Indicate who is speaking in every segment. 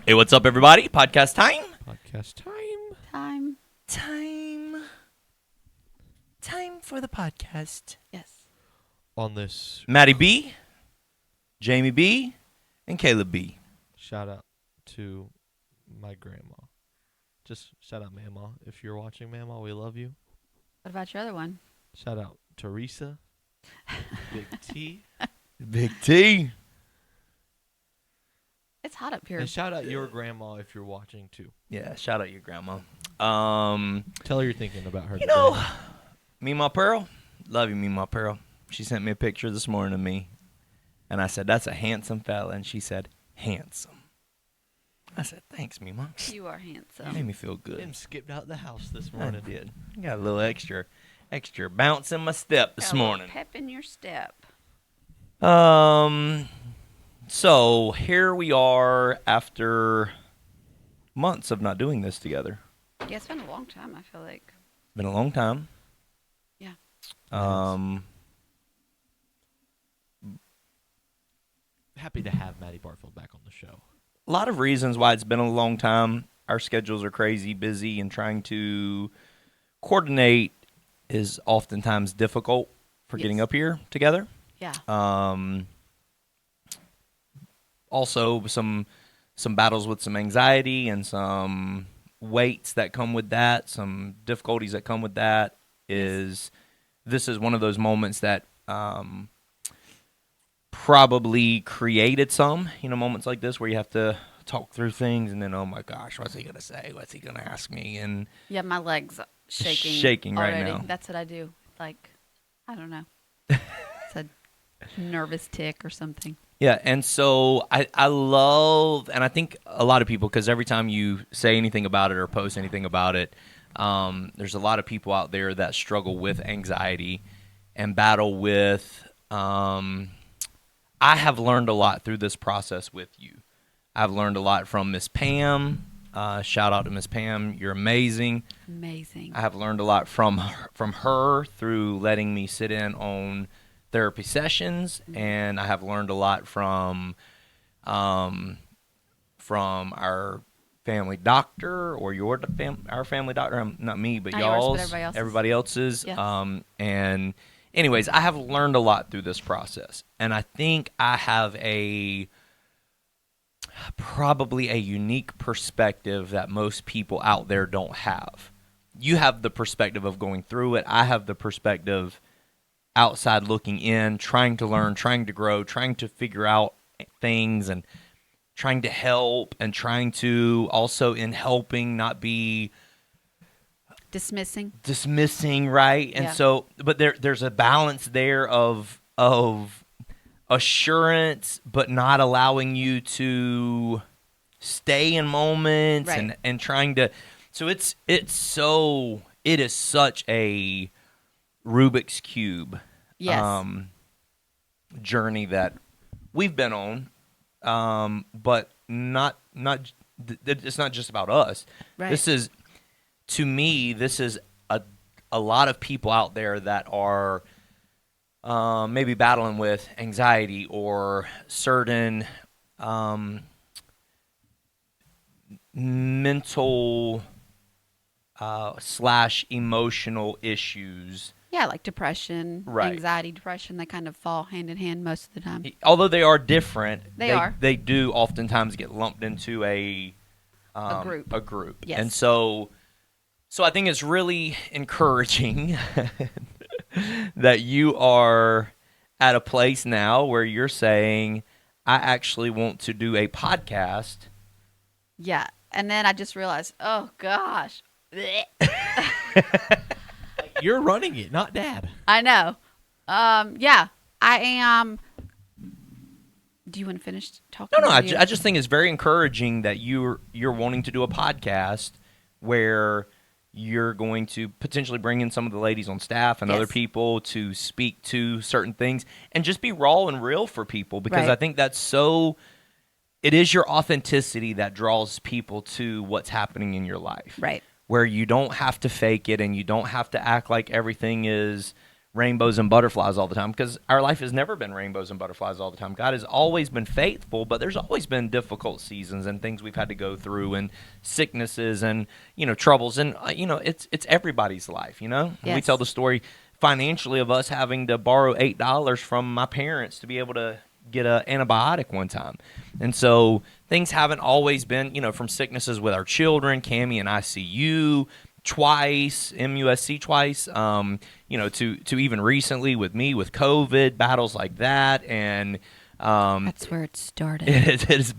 Speaker 1: Hey, what's up, everybody? Podcast time?
Speaker 2: Podcast time.
Speaker 1: Time for the podcast.
Speaker 3: Yes.
Speaker 2: On this,
Speaker 1: Maddie B, Jamie B, and Caleb B.
Speaker 2: shout out to my grandma. Just shout out Mama. If you're watching, Mama, we love you.
Speaker 3: What about your other one?
Speaker 2: Shout out Teresa. Big T.
Speaker 1: Big T.
Speaker 3: It's hot up here.
Speaker 2: And shout out your grandma if you're watching too.
Speaker 1: Yeah, shout out your grandma.
Speaker 2: Tell her you're thinking about her.
Speaker 1: You know, Mima Pearl, love you, Mima Pearl. She sent me a picture this morning of me, and I said, "That's a handsome fella," and she said, "Handsome." I said, "Thanks, Mima."
Speaker 3: You are handsome.
Speaker 1: Made me feel good.
Speaker 2: Tim skipped out the house this
Speaker 1: I
Speaker 2: morning.
Speaker 1: did. I got a little extra bounce in my step this
Speaker 3: Got a little
Speaker 1: morning.
Speaker 3: pep in your step.
Speaker 1: So here we are after months of not doing this together.
Speaker 3: Yeah, it's been a long time, I feel like.
Speaker 1: Been a long time.
Speaker 3: Yeah.
Speaker 2: Happy to have Maddie Barfield back on the show.
Speaker 1: A lot of reasons why it's been a long time. Our schedules are crazy busy, and trying to coordinate is oftentimes difficult for getting
Speaker 3: Yes.
Speaker 1: up here together.
Speaker 3: Yeah.
Speaker 1: Also, some battles with some anxiety and some weights that come with that, some difficulties that come with that. This is one of those moments that probably created some, moments like this where you have to talk through things and then, oh my gosh, what's he going to say? What's he going to ask me? And
Speaker 3: Yeah, my legs shaking.
Speaker 1: Shaking right
Speaker 3: already.
Speaker 1: now.
Speaker 3: That's what I do. Like, I don't know. It's a nervous tick or something.
Speaker 1: yeah, and so I love, and I think a lot of people, because every time you say anything about it or post anything about it, there's a lot of people out there that struggle with anxiety and battle with. I have learned a lot through this process with you. I've learned a lot from Miss Pam. Shout out to Miss Pam. You're amazing.
Speaker 3: Amazing.
Speaker 1: I have learned a lot from her through letting me sit in on therapy sessions, and I have learned a lot from our family doctor or our family doctor. Not me, but
Speaker 3: Not yours,
Speaker 1: y'all's,
Speaker 3: but
Speaker 1: everybody else's.
Speaker 3: Yes.
Speaker 1: And anyways, I have learned a lot through this process, and I think I have probably a unique perspective that most people out there don't have. You have the perspective of going through it. I have the perspective outside looking in, trying to learn, trying to grow, trying to figure out things, and trying to help, and trying to also, in helping, not be
Speaker 3: Dismissing.
Speaker 1: right? And
Speaker 3: Yeah.
Speaker 1: so, but there's a balance there of assurance, but not allowing you to stay in moments,
Speaker 3: Right.
Speaker 1: and trying to. So it is such a Rubik's Cube
Speaker 3: Yes.
Speaker 1: journey that we've been on, but not it's not just about us.
Speaker 3: Right.
Speaker 1: To me, this is a lot of people out there that are maybe battling with anxiety or certain mental / emotional issues.
Speaker 3: Yeah, like depression,
Speaker 1: Right.
Speaker 3: anxiety, depression. They kind of fall hand in hand most of the time.
Speaker 1: Although they are different,
Speaker 3: They are.
Speaker 1: They do oftentimes get lumped into a
Speaker 3: group.
Speaker 1: A group.
Speaker 3: Yes.
Speaker 1: And so I think it's really encouraging that you are at a place now where you're saying, I actually want to do a podcast.
Speaker 3: Yeah. And then I just realized, oh, gosh. Blech.
Speaker 2: You're running it, not Dad.
Speaker 3: I know. Yeah, I am. Do you want to finish talking?
Speaker 1: No,
Speaker 3: or
Speaker 1: I
Speaker 3: do you-
Speaker 1: just think it's very encouraging that you're wanting to do a podcast where you're going to potentially bring in some of the ladies on staff and
Speaker 3: Yes.
Speaker 1: other people to speak to certain things and just be raw and real for people, because
Speaker 3: Right.
Speaker 1: I think it is your authenticity that draws people to what's happening in your life.
Speaker 3: Right.
Speaker 1: Where you don't have to fake it and you don't have to act like everything is rainbows and butterflies all the time, because our life has never been rainbows and butterflies all the time. God has always been faithful, but there's always been difficult seasons and things we've had to go through, and sicknesses and, troubles. And, it's everybody's life, And we
Speaker 3: Yes.
Speaker 1: tell the story financially of us having to borrow $8 from my parents to be able to get an antibiotic one time. And so things haven't always been, from sicknesses with our children, Cammie in ICU twice, MUSC twice, to even recently with me with COVID, battles like that. And
Speaker 3: That's where it started.
Speaker 1: it has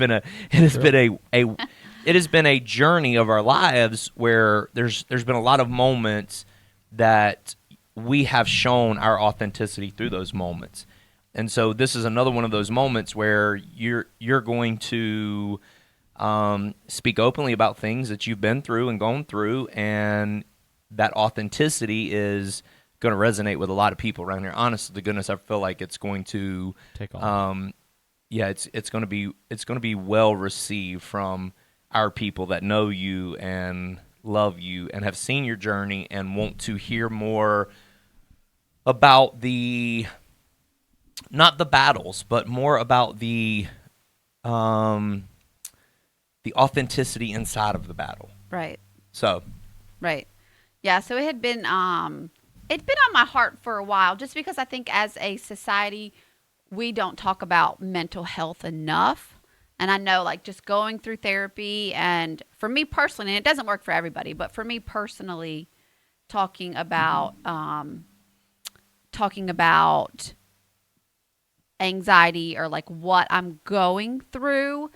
Speaker 1: been a journey of our lives where there's been a lot of moments that we have shown our authenticity through those moments. And so this is another one of those moments where you're going to speak openly about things that you've been through and gone through, and that authenticity is going to resonate with a lot of people around here. Honestly, to goodness, I feel like it's going to
Speaker 2: Take off.
Speaker 1: it's going to be well received from our people that know you and love you and have seen your journey and want to hear more about not the battles, but more about the authenticity inside of the battle.
Speaker 3: Right.
Speaker 1: So,
Speaker 3: Right. Yeah, so it'd been on my heart for a while, just because I think as a society we don't talk about mental health enough. And I know, like, just going through therapy, and for me personally, and it doesn't work for everybody, but for me personally, talking about anxiety or like what I'm going through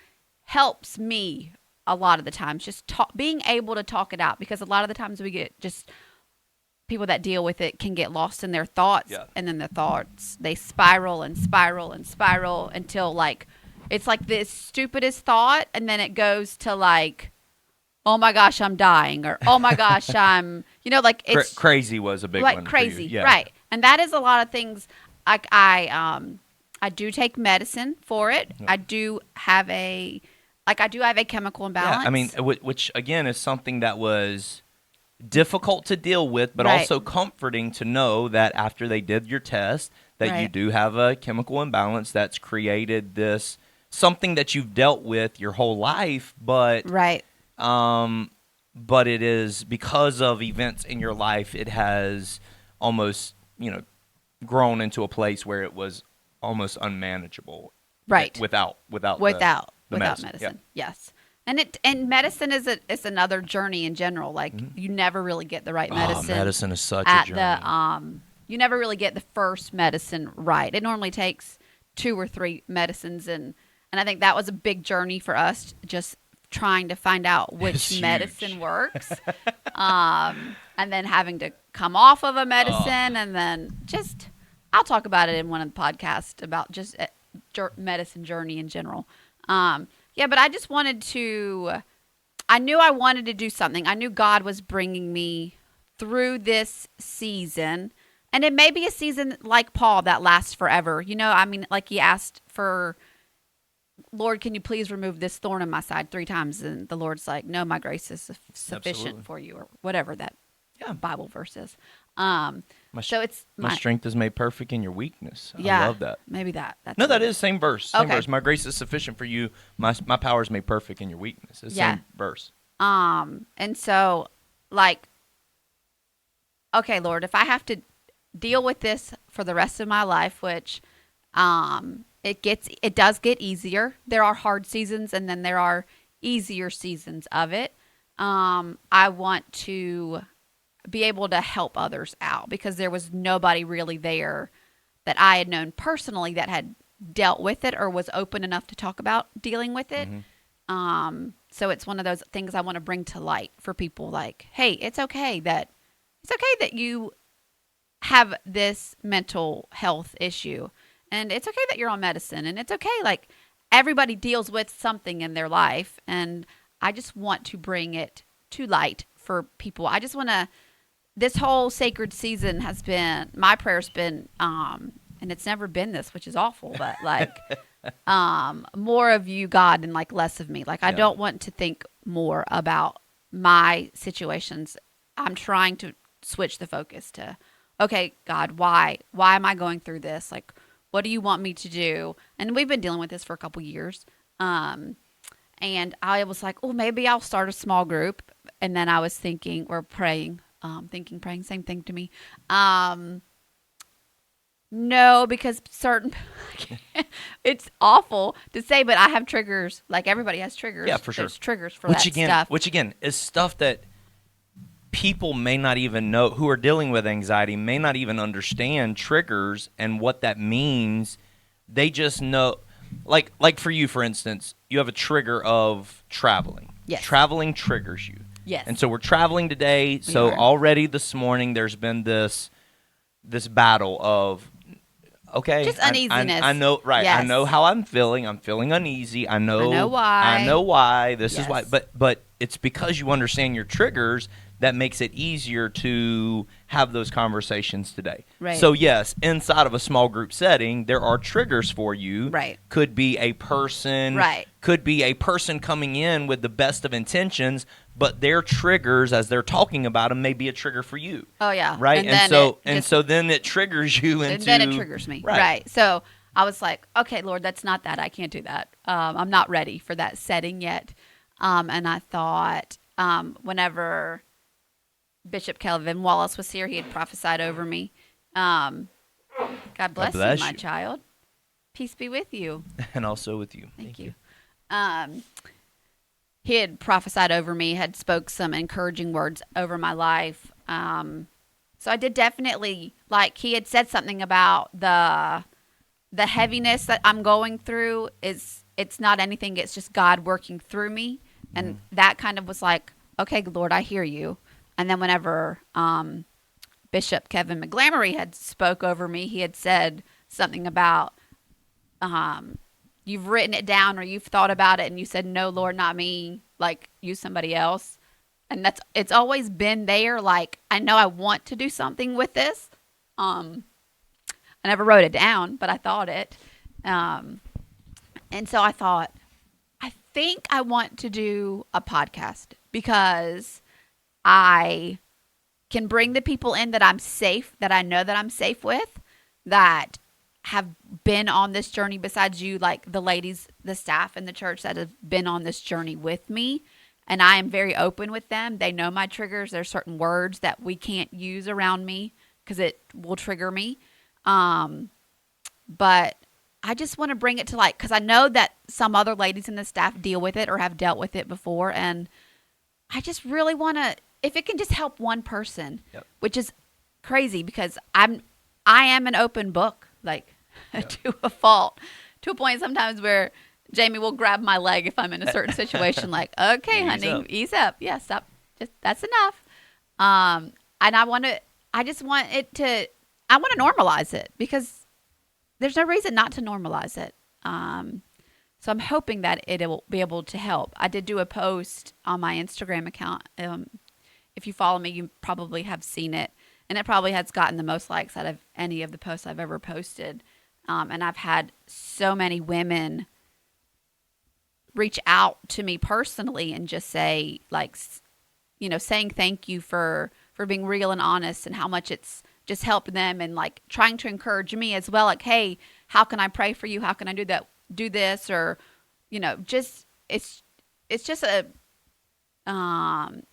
Speaker 3: helps me a lot of the times, just being able to talk it out, because a lot of the times we get just people that deal with it can get lost in their thoughts.
Speaker 1: Yeah.
Speaker 3: And then their thoughts, they spiral and spiral and spiral until like it's like the stupidest thought, and then it goes to like, oh my gosh, I'm dying, or oh my gosh, I'm, like it's
Speaker 1: crazy was a big
Speaker 3: like
Speaker 1: one.
Speaker 3: crazy,
Speaker 1: For you. Yeah.
Speaker 3: right? And that is a lot of things. Like I do take medicine for it.
Speaker 1: Yeah.
Speaker 3: I do have a chemical imbalance.
Speaker 1: Yeah, I mean, which again is something that was difficult to deal with, but
Speaker 3: Right.
Speaker 1: also comforting to know that after they did your test, that you
Speaker 3: Right.
Speaker 1: do have a chemical imbalance that's created this something that you've dealt with your whole life, but
Speaker 3: right,
Speaker 1: but it is because of events in your life, it has almost grown into a place where it was almost unmanageable.
Speaker 3: right.
Speaker 1: Without
Speaker 3: Without
Speaker 1: the medicine.
Speaker 3: medicine. Yes. And medicine is another journey in general. Like you never really get the right medicine.
Speaker 1: Oh, medicine is such a
Speaker 3: at
Speaker 1: journey.
Speaker 3: the you never really get the first medicine right. It normally takes 2 or 3 medicines, and I think that was a big journey for us, just trying to find out
Speaker 1: It's
Speaker 3: which
Speaker 1: huge.
Speaker 3: medicine works. And then having to come off of a medicine, and then just I'll talk about it in one of the podcasts about just medicine journey in general. Yeah, but I just I knew I wanted to do something. I knew God was bringing me through this season. And it may be a season like Paul that lasts forever. I mean, like he asked for, Lord, can you please remove this thorn in my side 3 times? And the Lord's like, no, my grace is sufficient
Speaker 1: Absolutely.
Speaker 3: for you, or whatever that Bible verse is.
Speaker 1: My strength is made perfect in your weakness.
Speaker 3: Yeah,
Speaker 1: I love that.
Speaker 3: Maybe that. That's
Speaker 1: No,
Speaker 3: it.
Speaker 1: that is same verse. Same
Speaker 3: Okay.
Speaker 1: verse. My grace is sufficient for you. My power is made perfect in your weakness. It's the
Speaker 3: Yeah.
Speaker 1: same verse.
Speaker 3: And so, like, okay, Lord, if I have to deal with this for the rest of my life, which it does get easier. There are hard seasons, and then there are easier seasons of it. I want to be able to help others out, because there was nobody really there that I had known personally that had dealt with it or was open enough to talk about dealing with it. So it's one of those things I want to bring to light for people, like, hey, it's okay that you have this mental health issue, and it's okay that you're on medicine, and it's okay, like, everybody deals with something in their life, and I just want to bring it to light for people. I just want to, this whole sacred season has been, my prayer's been, and it's never been this, which is awful, but like, more of you, God, and like less of me. Like, I don't want to think more about my situations. I'm trying to switch the focus to, okay, God, why am I going through this? Like, what do you want me to do? And we've been dealing with this for a couple years. And I was like, oh, maybe I'll start a small group. And then I was thinking, or praying, praying, same thing to me. No, because it's awful to say, but I have triggers. Like everybody has triggers.
Speaker 1: Yeah, for sure.
Speaker 3: There's triggers for that stuff.
Speaker 1: Which again is stuff that people may not even know, who are dealing with anxiety may not even understand triggers and what that means. They just know, like for you, for instance, you have a trigger of traveling.
Speaker 3: Yes.
Speaker 1: Traveling triggers you.
Speaker 3: Yes.
Speaker 1: And so we're traveling today. So
Speaker 3: are.
Speaker 1: already this morning there's been this battle of, okay,
Speaker 3: Just uneasiness.
Speaker 1: I know, right?
Speaker 3: Yes.
Speaker 1: I know how I'm feeling. I'm feeling uneasy. I know
Speaker 3: why.
Speaker 1: I know why. This
Speaker 3: Yes.
Speaker 1: is why. But it's because you understand your triggers that makes it easier to have those conversations today.
Speaker 3: Right.
Speaker 1: So yes, inside of a small group setting, there are triggers for you.
Speaker 3: Right.
Speaker 1: Could be a person.
Speaker 3: Right.
Speaker 1: Could be a person coming in with the best of intentions, but their triggers, as they're talking about them, may be a trigger for you.
Speaker 3: Oh yeah.
Speaker 1: Right.
Speaker 3: And
Speaker 1: So then it triggers you into.
Speaker 3: And then it triggers me. Right. So I was like, okay, Lord, that's not that. I can't do that. I'm not ready for that setting yet. And I thought, whenever Bishop Kelvin Wallace was here, he had prophesied over me. God bless
Speaker 1: bless
Speaker 3: you, my
Speaker 1: you.
Speaker 3: child. Peace be with you.
Speaker 1: And also with you.
Speaker 3: Thank you. He had prophesied over me, had spoke some encouraging words over my life. So I did definitely, like, he had said something about the heaviness that I'm going through it's not anything. It's just God working through me. And that kind of was like, okay, Lord, I hear you. And then whenever Bishop Kevin McGlamory had spoke over me, he had said something about, you've written it down or you've thought about it and you said, no, Lord, not me, like use somebody else. And it's always been there. Like, I know I want to do something with this. I never wrote it down, but I thought it. And so I thought, I think I want to do a podcast because I can bring the people in that I'm safe, that I know that I'm safe with, that have been on this journey besides you, like the ladies, the staff in the church that have been on this journey with me. And I am very open with them. They know my triggers. There's certain words that we can't use around me because it will trigger me. But I just want to bring it to light because I know that some other ladies in the staff deal with it or have dealt with it before. And I just really want to, if it can just help one person, which is crazy because I am an open book, like to a fault, to a point sometimes where Jamie will grab my leg if I'm in a certain situation, like, okay, honey, ease up. Yeah, stop. Just that's enough. And I want to normalize it because there's no reason not to normalize it. So I'm hoping that it will be able to help. I did do a post on my Instagram account. If you follow me, you probably have seen it. And it probably has gotten the most likes out of any of the posts I've ever posted. And I've had so many women reach out to me personally and just say, like, you know, saying thank you for being real and honest and how much it's just helped them and, like, trying to encourage me as well. Like, hey, how can I pray for you? How can I do this? Or, you know, just, it's just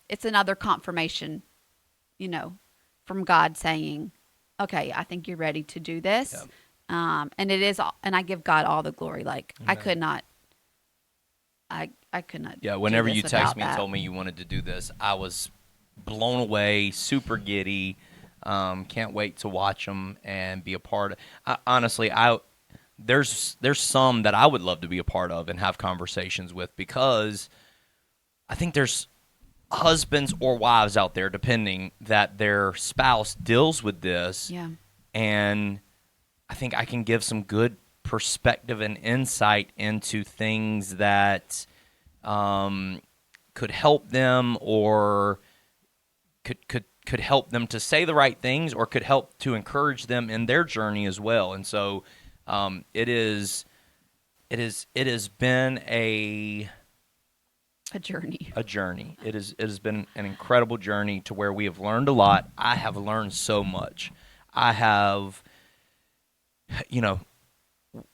Speaker 3: it's another confirmation, you know, from God saying, okay, I think you're ready to do this.
Speaker 1: Yep.
Speaker 3: And it is, and I give God all the glory. Like,
Speaker 1: Amen.
Speaker 3: I could not.
Speaker 1: Yeah, whenever
Speaker 3: do this
Speaker 1: you text me and
Speaker 3: without
Speaker 1: told me you wanted to do this, I was blown away, super giddy. Can't wait to watch them and be a part of. Honestly, there's some that I would love to be a part of and have conversations with because I think there's husbands or wives out there, depending, that their spouse deals with this.
Speaker 3: Yeah.
Speaker 1: And I think I can give some good perspective and insight into things that could help them or could help them to say the right things or could help to encourage them in their journey as well. And so it has been a
Speaker 3: journey.
Speaker 1: It has been an incredible journey to where we have learned a lot. I have learned so much. I have, you know,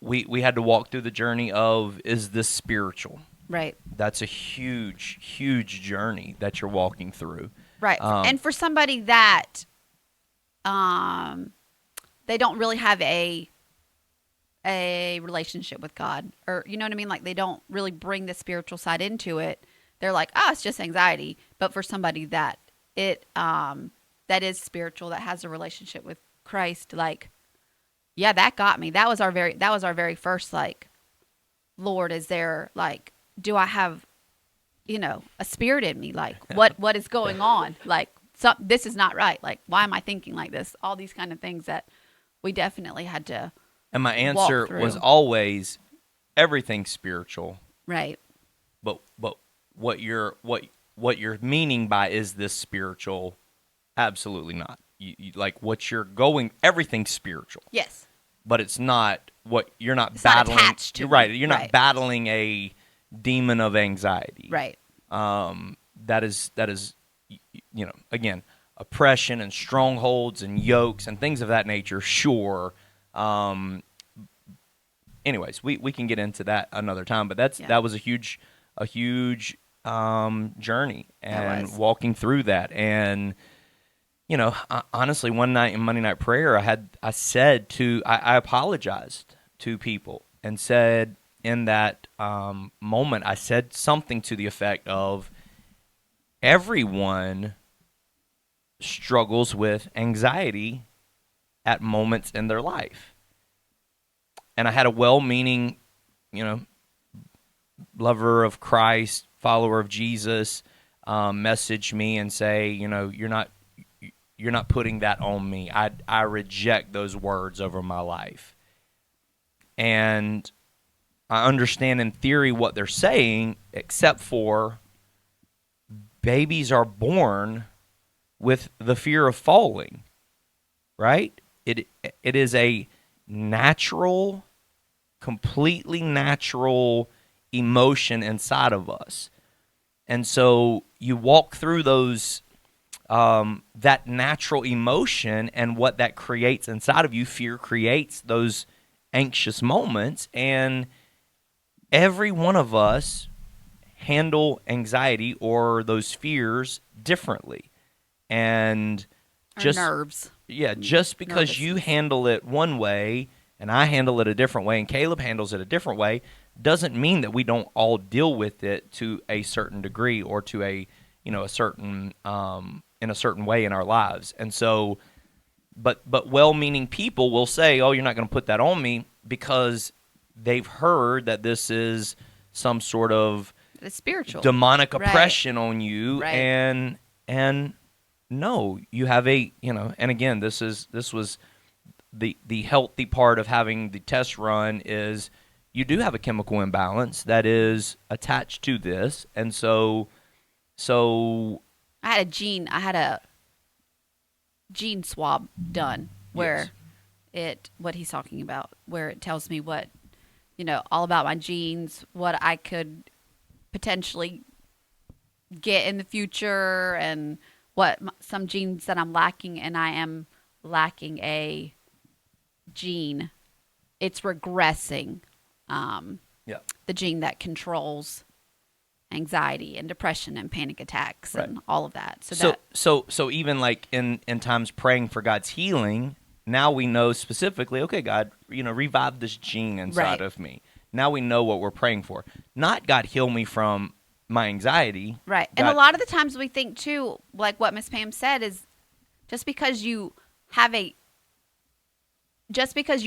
Speaker 1: we had to walk through the journey of, is this spiritual?
Speaker 3: Right.
Speaker 1: That's a huge, huge journey that you're walking through.
Speaker 3: Right. And for somebody that they don't really have a relationship with God, or you know what I mean? Like they don't really bring the spiritual side into it. They're like, oh, it's just anxiety. But for somebody that that is spiritual, that has a relationship with Christ, like, yeah, that got me. That was our very first, like, Lord, is there, like, do I have, a spirit in me? Like, what is going on? Like, this is not right. Like, why am I thinking like this? All these kind of things that we definitely had to.
Speaker 1: And my answer
Speaker 3: through.
Speaker 1: was always everything's spiritual.
Speaker 3: Right.
Speaker 1: But what you're meaning by, is this spiritual? Absolutely not. You like what you're going. Everything's spiritual.
Speaker 3: Yes.
Speaker 1: But it's not what you're not
Speaker 3: It's
Speaker 1: battling.
Speaker 3: not attached to
Speaker 1: You're right.
Speaker 3: me.
Speaker 1: You're
Speaker 3: Right.
Speaker 1: not battling a demon of anxiety.
Speaker 3: Right.
Speaker 1: That is again, oppression and strongholds and yokes and things of that nature. Sure. Anyways, we can get into that another time. But that was a huge journey, and walking through that. And honestly, one night in Monday night prayer, I apologized to people and said, in that moment, I said something to the effect of, everyone struggles with anxiety at moments in their life. And I had a well-meaning, lover of Christ, follower of Jesus, message me and say, you're not putting that on me. I reject those words over my life. And I understand in theory what they're saying, except for babies are born with the fear of falling, right? It is a natural, completely natural emotion inside of us. And so you walk through those, that natural emotion, and what that creates inside of you. Fear creates those anxious moments, and every one of us handle anxiety or those fears differently. And just
Speaker 3: nerves.
Speaker 1: Yeah, just because you handle it one way and I handle it a different way and Caleb handles it a different way, doesn't mean that we don't all deal with it to a certain degree, or to a certain in a certain way in our lives. And so, but well-meaning people will say, "Oh, you're not going to put that on me," because they've heard that this is some sort of
Speaker 3: spiritual
Speaker 1: demonic oppression on you,
Speaker 3: right.
Speaker 1: and no, you have and again, this was the healthy part of having the test run, is you do have a chemical imbalance that is attached to this. And so
Speaker 3: I had a gene swab done where what he's talking about, where it tells me what, all about my genes, what I could potentially get in the future, and what some genes that I'm lacking, and I am lacking a gene. It's regressing. The gene that controls anxiety and depression and panic attacks and all of that.
Speaker 1: So even like in times praying for God's healing, now we know specifically, okay, God, revive this gene inside of me. Now we know what we're praying for. Not God, heal me from my anxiety.
Speaker 3: Right.
Speaker 1: God,
Speaker 3: and a lot of the times we think too, like what Miss Pam said, is just because you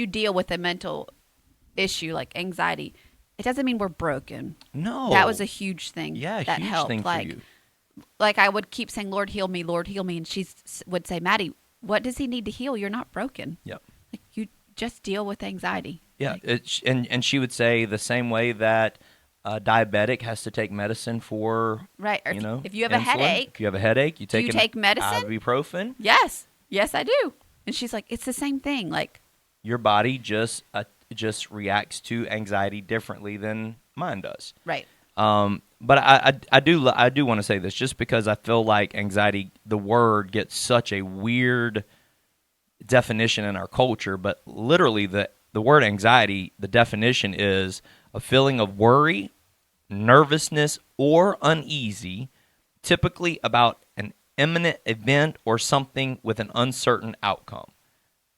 Speaker 3: deal with a mental issue like anxiety, it doesn't mean we're broken.
Speaker 1: No.
Speaker 3: That was a huge thing.
Speaker 1: Yeah,
Speaker 3: that
Speaker 1: huge
Speaker 3: helped.
Speaker 1: thing for you.
Speaker 3: Like I would keep saying, Lord, heal me, and she would say, Maddie, what does he need to heal? You're not broken.
Speaker 1: Yep.
Speaker 3: Like you just deal with anxiety.
Speaker 1: Yeah, and she would say the same way that a diabetic has to take medicine for
Speaker 3: if you have
Speaker 1: insulin.
Speaker 3: a headache.
Speaker 1: If you have a headache, you take
Speaker 3: medicine?
Speaker 1: ibuprofen.
Speaker 3: Yes, I do. And she's like, it's the same thing. Like
Speaker 1: your body just reacts to anxiety differently than mine does.
Speaker 3: Right.
Speaker 1: But I do want to say this, just because I feel like anxiety, the word, gets such a weird definition in our culture, but literally the word anxiety, the definition is a feeling of worry, nervousness, or uneasy, typically about an imminent event or something with an uncertain outcome.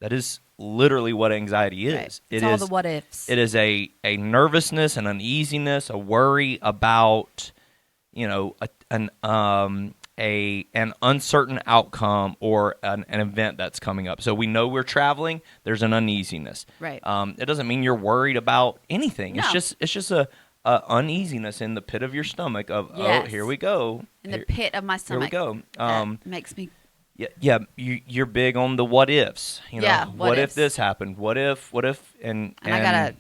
Speaker 1: That is literally what anxiety is.
Speaker 3: Right. It's all the what ifs.
Speaker 1: It is a nervousness, an uneasiness, a worry about, an uncertain outcome or an event that's coming up. So we know we're traveling. There's an uneasiness.
Speaker 3: Right.
Speaker 1: It doesn't mean you're worried about anything.
Speaker 3: No.
Speaker 1: It's just a uneasiness in the pit of your stomach of
Speaker 3: Yes.
Speaker 1: oh, here we go.
Speaker 3: In the pit of my stomach.
Speaker 1: Here we go.
Speaker 3: That makes me.
Speaker 1: Yeah. You're big on the what ifs.
Speaker 3: Yeah,
Speaker 1: what if
Speaker 3: ifs.
Speaker 1: this happened? What if? And
Speaker 3: I gotta.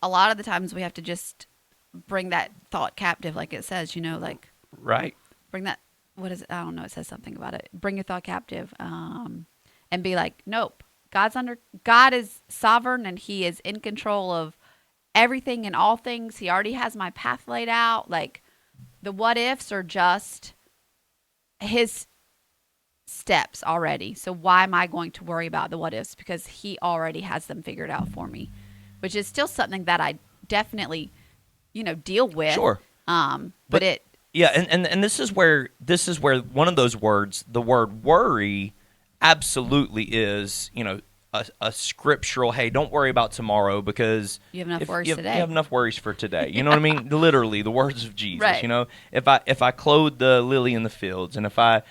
Speaker 3: A lot of the times we have to just bring that thought captive, like it says. Like
Speaker 1: right.
Speaker 3: bring that. What is it? I don't know. It says something about it. Bring your thought captive, and be like, nope. God is sovereign, and He is in control of everything and all things. He already has my path laid out. Like the what ifs are just His steps already. So why am I going to worry about the what ifs? Because He already has them figured out for me, which is still something that I definitely, deal with.
Speaker 1: Sure.
Speaker 3: But it.
Speaker 1: Yeah, and this is where one of those words, the word worry, absolutely is, a scriptural, hey, don't worry about tomorrow because
Speaker 3: You have enough worries today.
Speaker 1: You have enough worries for today. You know what I mean? Literally, the words of Jesus.
Speaker 3: Right.
Speaker 1: If I clothe the lily in the fields and if I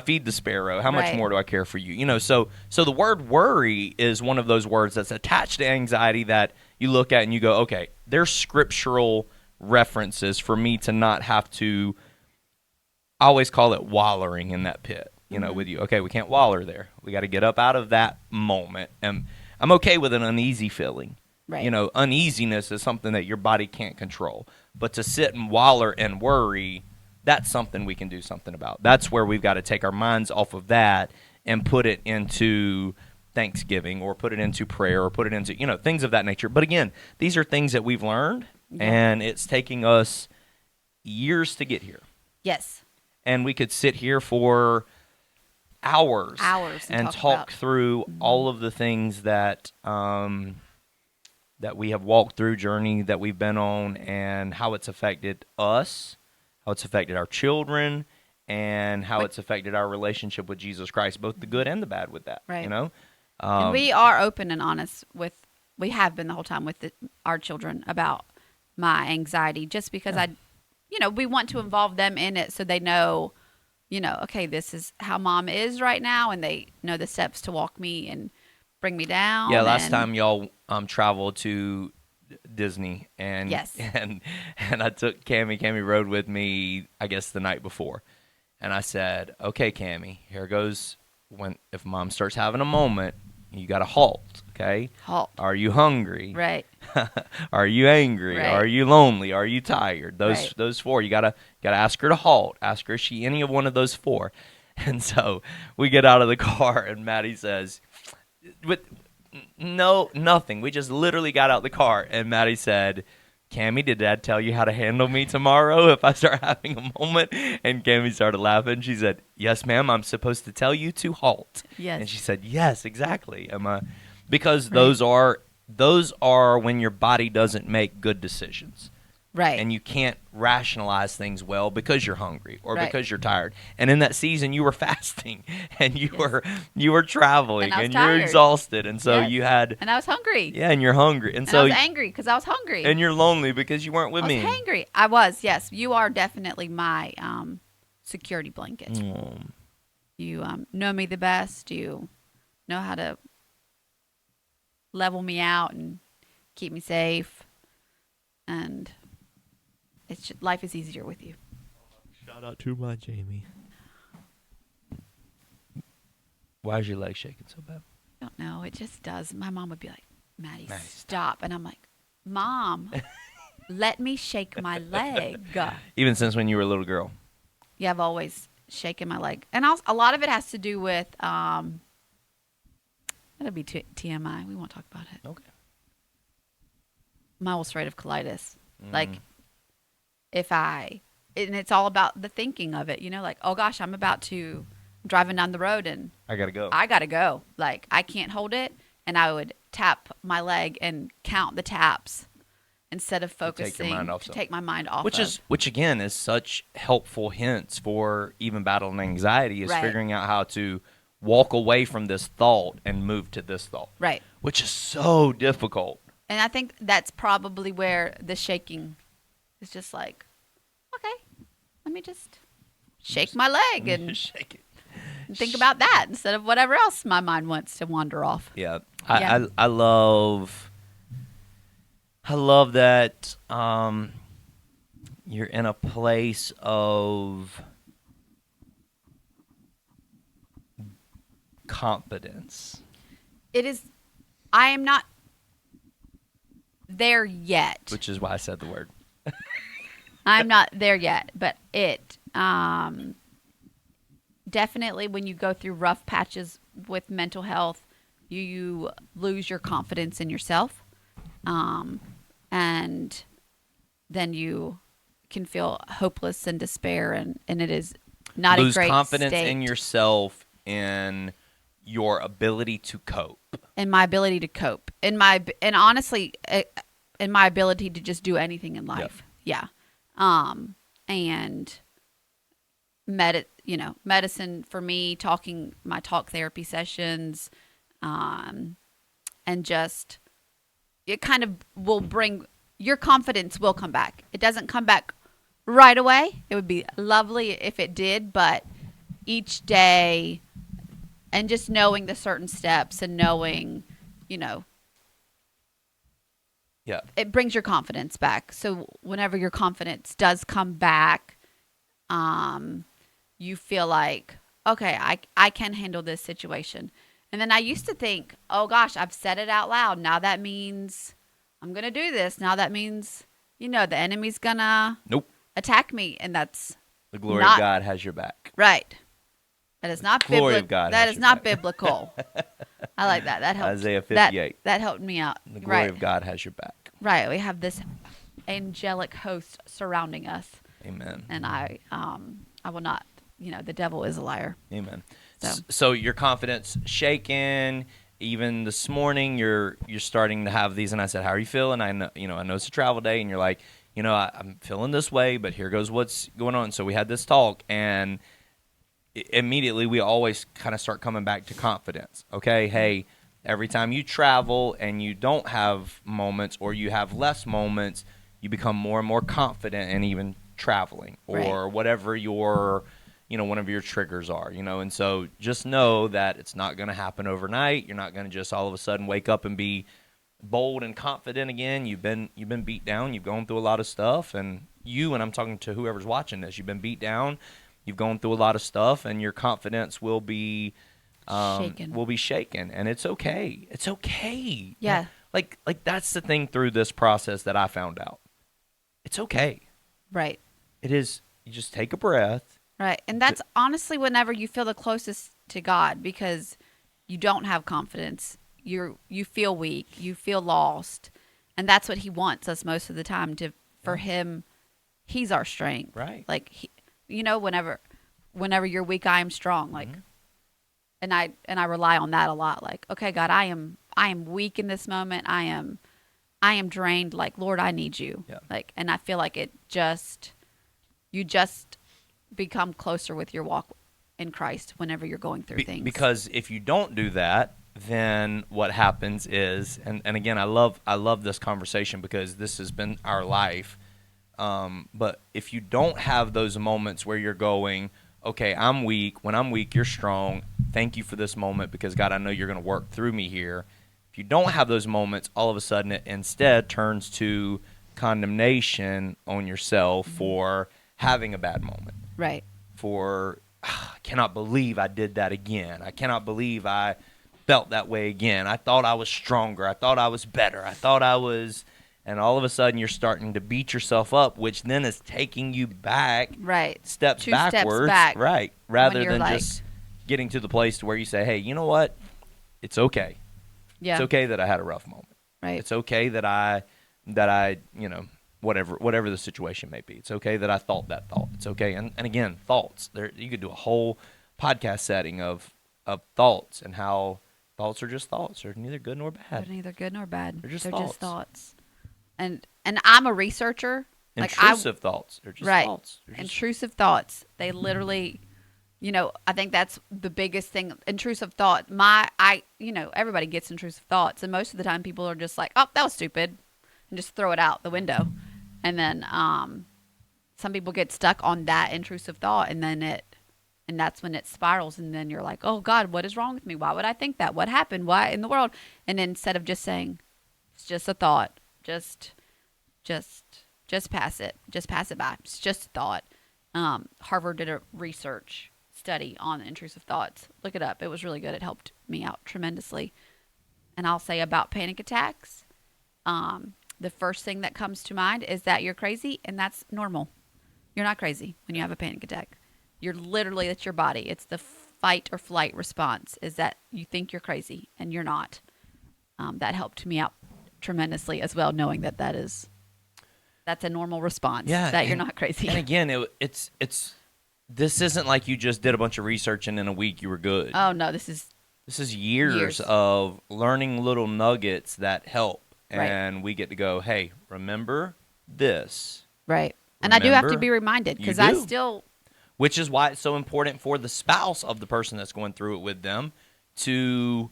Speaker 1: feed the sparrow, how much
Speaker 3: Right.
Speaker 1: more do I care for you? So the word worry is one of those words that's attached to anxiety that you look at and you go, okay, there's scriptural references for me to not have to. I always call it wallowing in that pit. With you. Okay, we can't waller there. We got to get up out of that moment. And I'm okay with an uneasy feeling.
Speaker 3: Right.
Speaker 1: Uneasiness is something that your body can't control. But to sit and waller and worry, that's something we can do something about. That's where we've got to take our minds off of that and put it into thanksgiving or put it into prayer or put it into, things of that nature. But again, these are things that we've learned, and it's taking us years to get here.
Speaker 3: Yes.
Speaker 1: And we could sit here for hours and talk through all of the things that that we have walked through, journey that we've been on, and how it's affected us, how it's affected our children, and how it's affected our relationship with Jesus Christ, both the good and the bad with that.
Speaker 3: Right.
Speaker 1: And
Speaker 3: we are open and honest we have been the whole time with our children about my anxiety, just because we want to involve them in it so they know, okay, this is how mom is right now, and they know the steps to walk me and bring me down.
Speaker 1: Yeah, last time y'all traveled to Disney, and
Speaker 3: yes,
Speaker 1: and I took Cammie. Cammie rode with me, I guess, the night before, and I said, "Okay, Cammie, here goes. If mom starts having a moment, you got to halt. Okay,
Speaker 3: halt.
Speaker 1: Are you hungry?
Speaker 3: Right.
Speaker 1: Are you angry?
Speaker 3: Right.
Speaker 1: Are you lonely? Are you tired?
Speaker 3: Right.
Speaker 1: Those four. You gotta ask her to halt. Ask her is she any of one of those four." And so we get out of the car, and Maddie says, "With no nothing. We just literally got out the car." And Maddie said, "Cammie, did Dad tell you how to handle me tomorrow if I start having a moment?" And Cammie started laughing. She said, "Yes, ma'am. I'm supposed to tell you to halt."
Speaker 3: Yes.
Speaker 1: And she said, "Yes, exactly." Because
Speaker 3: Right.
Speaker 1: those are when your body doesn't make good decisions.
Speaker 3: Right.
Speaker 1: And you can't rationalize things well because you're hungry or
Speaker 3: Right.
Speaker 1: because you're tired. And in that season, you were fasting and you were traveling
Speaker 3: And I was
Speaker 1: and you're
Speaker 3: tired.
Speaker 1: exhausted. And so
Speaker 3: Yes.
Speaker 1: you had,
Speaker 3: and I was hungry.
Speaker 1: yeah, and you're hungry. And
Speaker 3: And
Speaker 1: so,
Speaker 3: I was angry because I was hungry.
Speaker 1: and you're lonely because you weren't with
Speaker 3: I was
Speaker 1: me.
Speaker 3: hangry. I was, yes. You are definitely my security blanket.
Speaker 1: Mm.
Speaker 3: You know me the best. You know how to level me out and keep me safe. And life is easier with you.
Speaker 2: Shout out to my Jamie.
Speaker 1: Why is your leg shaking so bad?
Speaker 3: I don't know. It just does. My mom would be like, Maddie,
Speaker 1: Maddie,
Speaker 3: stop. And I'm like, Mom, let me shake my leg.
Speaker 1: Even since when you were a little girl.
Speaker 3: Yeah, I've always shaken my leg. And also, a lot of it has to do with, that'll be TMI. We won't talk about it.
Speaker 1: Okay.
Speaker 3: My ulcerative colitis. Like, and it's all about the thinking of it, like, oh gosh, I'm about to driving down the road and
Speaker 1: I gotta go.
Speaker 3: I gotta go. Like, I can't hold it, and I would tap my leg and count the taps instead of focusing
Speaker 1: take your mind off
Speaker 3: to
Speaker 1: something.
Speaker 3: take my mind off.
Speaker 1: Which again is such helpful hints for even battling anxiety is
Speaker 3: Right.
Speaker 1: figuring out how to walk away from this thought and move to this thought,
Speaker 3: right.
Speaker 1: which is so difficult.
Speaker 3: And I think that's probably where the shaking is just like, okay, let me just shake my leg and
Speaker 1: Shake it.
Speaker 3: think about that instead of whatever else my mind wants to wander off.
Speaker 1: Yeah,
Speaker 3: Yeah.
Speaker 1: I love that you're in a place of confidence.
Speaker 3: It is, I am not there yet.
Speaker 1: Which is why I said the word.
Speaker 3: I'm not there yet, but it definitely when you go through rough patches with mental health, you lose your confidence in yourself, and then you can feel hopeless and despair, and it is not
Speaker 1: Lose
Speaker 3: a great
Speaker 1: confidence
Speaker 3: state.
Speaker 1: in yourself and your ability to cope.
Speaker 3: In my ability to cope, and honestly, in my ability to just do anything in life. Yeah. And medicine for me, my talk therapy sessions, and just, it kind of will bring, your confidence will come back. It doesn't come back right away. It would be lovely if it did, but each day, and just knowing the certain steps and knowing,
Speaker 1: Yeah.
Speaker 3: it brings your confidence back. So whenever your confidence does come back, you feel like, okay, I can handle this situation. And then I used to think, oh gosh, I've said it out loud. Now that means I'm going to do this. Now that means, the enemy's going to
Speaker 1: Nope.
Speaker 3: attack me. And that's
Speaker 1: The glory
Speaker 3: Not-
Speaker 1: of God has your back.
Speaker 3: right. That is not
Speaker 1: glory
Speaker 3: biblical.
Speaker 1: of God
Speaker 3: That
Speaker 1: has
Speaker 3: is
Speaker 1: your
Speaker 3: not
Speaker 1: back.
Speaker 3: biblical. I like that. That helped.
Speaker 1: Isaiah 58.
Speaker 3: That helped me out.
Speaker 1: The glory
Speaker 3: Right.
Speaker 1: of God has your back.
Speaker 3: Right. We have this angelic host surrounding us,
Speaker 1: Amen.
Speaker 3: and I will not. The devil is a liar.
Speaker 1: Amen.
Speaker 3: So.
Speaker 1: So your confidence shaken. Even this morning, you're starting to have these. And I said, "How are you feeling?" I know, I know it's a travel day, and you're like, I'm feeling this way, but here goes what's going on. So we had this talk, and immediately we always kind of start coming back to confidence. Okay, hey, every time you travel and you don't have moments, or you have less moments, you become more and more confident in even traveling, or
Speaker 3: Right.
Speaker 1: whatever your one of your triggers are, and so just know that it's not going to happen overnight. You're not going to just all of a sudden wake up and be bold and confident again. You've been beat down. You've gone through a lot of stuff, and I'm talking to whoever's watching this. You've been beat down. You've gone through a lot of stuff, and your confidence will be shaken, and it's okay. It's okay.
Speaker 3: Yeah.
Speaker 1: Like that's the thing through this process that I found out. It's okay.
Speaker 3: Right.
Speaker 1: It is. You just take a breath.
Speaker 3: Right. And that's honestly whenever you feel the closest to God, because you don't have confidence. You feel weak. You feel lost. And that's what he wants us most of the time for him. He's our strength.
Speaker 1: Right.
Speaker 3: Like, whenever you're weak, I am strong. Like, and I rely on that a lot. Like, okay, God, I am weak in this moment. I am drained. Like, Lord, I need you.
Speaker 1: Yeah.
Speaker 3: Like, and I feel like you just become closer with your walk in Christ whenever you're going through things.
Speaker 1: Because if you don't do that, then what happens is, and again, I love this conversation because this has been our life. But if you don't have those moments where you're going, okay, I'm weak. When I'm weak, you're strong. Thank you for this moment because, God, I know you're going to work through me here. If you don't have those moments, all of a sudden it instead turns to condemnation on yourself for having a bad moment.
Speaker 3: Right.
Speaker 1: For, I cannot believe I did that again. I cannot believe I felt that way again. I thought I was stronger. I thought I was better. I thought I was, and all of a sudden you're starting to beat yourself up, which then is taking you back,
Speaker 3: Right.
Speaker 1: steps
Speaker 3: Two
Speaker 1: backwards,
Speaker 3: steps back
Speaker 1: right? Rather
Speaker 3: you're
Speaker 1: than
Speaker 3: like,
Speaker 1: just getting to the place to where you say, hey, you know what? It's okay.
Speaker 3: yeah.
Speaker 1: It's okay that I had a rough moment.
Speaker 3: Right.
Speaker 1: It's okay that I whatever the situation may be. It's okay that I thought that thought. It's okay. And again, thoughts. You could do a whole podcast setting of thoughts and how thoughts are just thoughts. They're neither good nor
Speaker 3: They're
Speaker 1: bad.
Speaker 3: neither good nor bad.
Speaker 1: They're just
Speaker 3: just
Speaker 1: thoughts.
Speaker 3: thoughts. And I'm a researcher.
Speaker 1: Intrusive thoughts. They're just
Speaker 3: Right.
Speaker 1: thoughts. They're just,
Speaker 3: Intrusive thoughts. They literally, I think that's the biggest thing. Intrusive thought. Everybody gets intrusive thoughts, and most of the time people are just like, "Oh, that was stupid," and just throw it out the window. And then some people get stuck on that intrusive thought, and that's when it spirals, and then you're like, "Oh God, what is wrong with me? Why would I think that? What happened? Why in the world?" And then instead of just saying, "It's just a thought," just pass it. Just pass it by. It's just a thought. Harvard did a research study on intrusive thoughts. Look it up. It was really good. It helped me out tremendously. And I'll say about panic attacks, the first thing that comes to mind is that you're crazy, and that's normal. You're not crazy when you have a panic attack. It's your body. It's the fight or flight response is that you think you're crazy, and you're not. That helped me out tremendously as well, knowing that's a normal response.
Speaker 1: Yeah,
Speaker 3: that you're not crazy.
Speaker 1: And again, it's this isn't like you just did a bunch of research and in a week you were good.
Speaker 3: Oh no, this is
Speaker 1: years of learning little nuggets that help,
Speaker 3: Right.
Speaker 1: and we get to go, hey, remember this,
Speaker 3: right. And I do have to
Speaker 1: Remember,
Speaker 3: be reminded because
Speaker 1: you
Speaker 3: I
Speaker 1: do.
Speaker 3: still
Speaker 1: which is why it's so important for the spouse of the person that's going through it with them to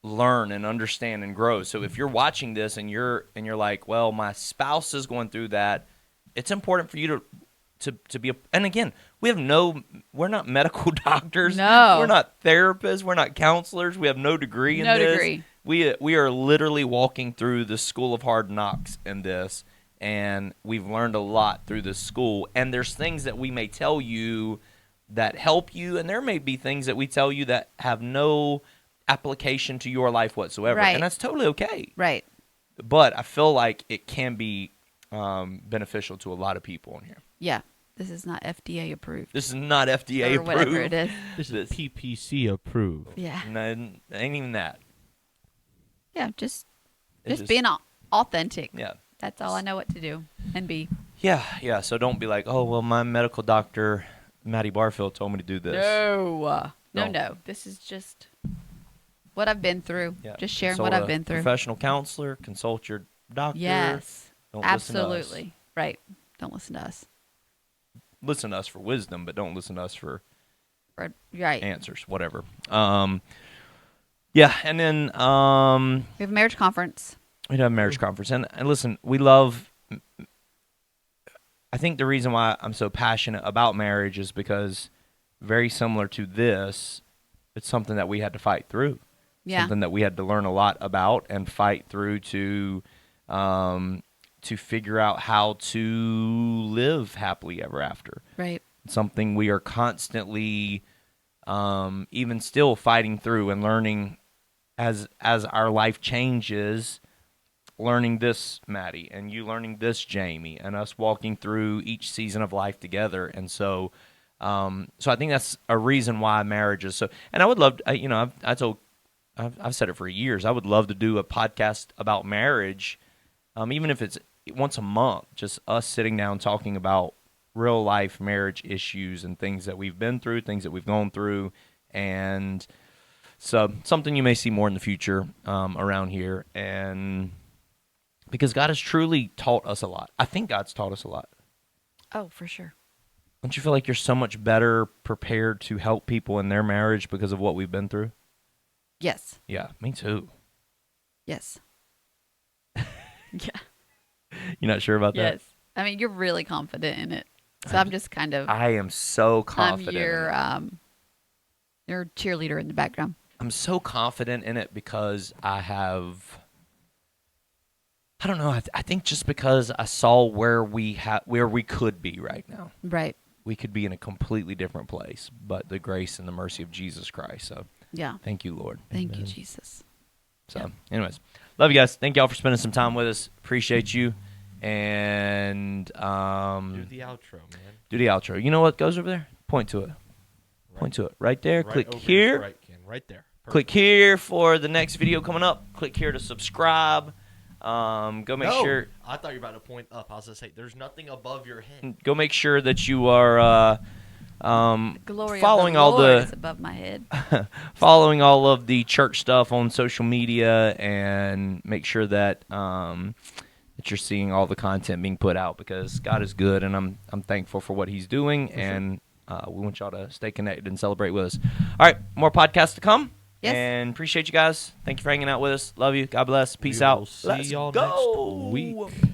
Speaker 1: learn and understand and grow. So if you're watching this and you're like, well, my spouse is going through that, it's important for you to be and again, we're not medical doctors.
Speaker 3: No.
Speaker 1: We're not therapists, we're not counselors. We have no degree in
Speaker 3: No
Speaker 1: this.
Speaker 3: degree.
Speaker 1: We are literally walking through the school of hard knocks in this, and we've learned a lot through this school, and there's things that we may tell you that help you, and there may be things that we tell you that have no application to your life whatsoever,
Speaker 3: Right.
Speaker 1: and that's totally okay.
Speaker 3: right.
Speaker 1: But I feel like it can be beneficial to a lot of people in here.
Speaker 3: Yeah, this is not FDA approved
Speaker 1: This is not FDA
Speaker 3: or whatever
Speaker 1: approved.
Speaker 3: it is.
Speaker 2: This is PPC approved.
Speaker 3: Yeah,
Speaker 1: No, it ain't even that.
Speaker 3: yeah. Just
Speaker 1: It's
Speaker 3: being authentic.
Speaker 1: Yeah.
Speaker 3: That's all I know what to do and be.
Speaker 1: Yeah. So don't be like, oh, well, my medical doctor, Maddie Barfield, told me to do this.
Speaker 3: No.
Speaker 1: Don't.
Speaker 3: No. This is just what I've been through.
Speaker 1: Yeah.
Speaker 3: Just sharing
Speaker 1: Consult
Speaker 3: what I've
Speaker 1: a
Speaker 3: been through.
Speaker 1: Professional counselor, consult your doctor.
Speaker 3: Yes.
Speaker 1: Don't listen to us.
Speaker 3: Absolutely. Right. Don't listen to us.
Speaker 1: Listen to us for wisdom, but don't listen to us for
Speaker 3: Right.
Speaker 1: answers, whatever. Yeah, and then
Speaker 3: We have a marriage conference.
Speaker 1: we'd have a marriage conference. And listen, we love I think the reason why I'm so passionate about marriage is because very similar to this, it's something that we had to fight through.
Speaker 3: Yeah.
Speaker 1: Something that we had to learn a lot about and fight through to figure out how to live happily ever after.
Speaker 3: Right.
Speaker 1: Something we are constantly even still fighting through and learning as our life changes, learning this, Maddie, and you learning this, Jamie, and us walking through each season of life together. And so I think that's a reason why marriage is so. And I would love to, I've said it for years, I would love to do a podcast about marriage, even if it's once a month, just us sitting down talking about real life marriage issues and things that we've been through, things that we've gone through, and so something you may see more in the future around here. And because God has truly taught us a lot. I think God's taught us a lot.
Speaker 3: Oh, for sure.
Speaker 1: Don't you feel like you're so much better prepared to help people in their marriage because of what we've been through?
Speaker 3: Yes.
Speaker 1: Yeah, me too.
Speaker 3: Yes. Yeah.
Speaker 1: You're not sure about that?
Speaker 3: Yes. I mean, you're really confident in it. So I'm just kind of
Speaker 1: I am so
Speaker 3: I'm
Speaker 1: confident.
Speaker 3: your cheerleader in the background.
Speaker 1: I'm so confident in it because I don't know. I think just because I saw where we could be right now.
Speaker 3: Right.
Speaker 1: We could be in a completely different place, but the grace and the mercy of Jesus Christ. So
Speaker 3: Yeah.
Speaker 1: thank you, Lord.
Speaker 3: Thank you, Jesus.
Speaker 1: So, anyways, love you guys. Thank y'all for spending some time with us. Appreciate you. And
Speaker 2: Do the outro, man.
Speaker 1: do the outro. You know what goes over there? Point to it. Point to it. Right there.
Speaker 2: Right
Speaker 1: Click
Speaker 2: over your
Speaker 1: here.
Speaker 2: Right, Ken. Right there.
Speaker 1: Click here for the next video coming up. Click here to subscribe. Go make
Speaker 2: No,
Speaker 1: sure.
Speaker 2: I thought you were about to point up. I was going to say, there's nothing above your head.
Speaker 1: Go make sure that you are
Speaker 3: The glory
Speaker 1: following
Speaker 3: of the
Speaker 1: all
Speaker 3: Lord
Speaker 1: the
Speaker 3: is above my head.
Speaker 1: following all of the church stuff on social media, and make sure that that you're seeing all the content being put out, because God is good, and I'm thankful for what He's doing, and we want y'all to stay connected and celebrate with us. All right, more podcasts to come.
Speaker 3: Yes.
Speaker 1: And appreciate you guys. Thank you for hanging out with us. Love you. God bless. Peace
Speaker 2: We will
Speaker 1: out.
Speaker 2: see
Speaker 1: Let's
Speaker 2: y'all
Speaker 1: go.
Speaker 2: next week.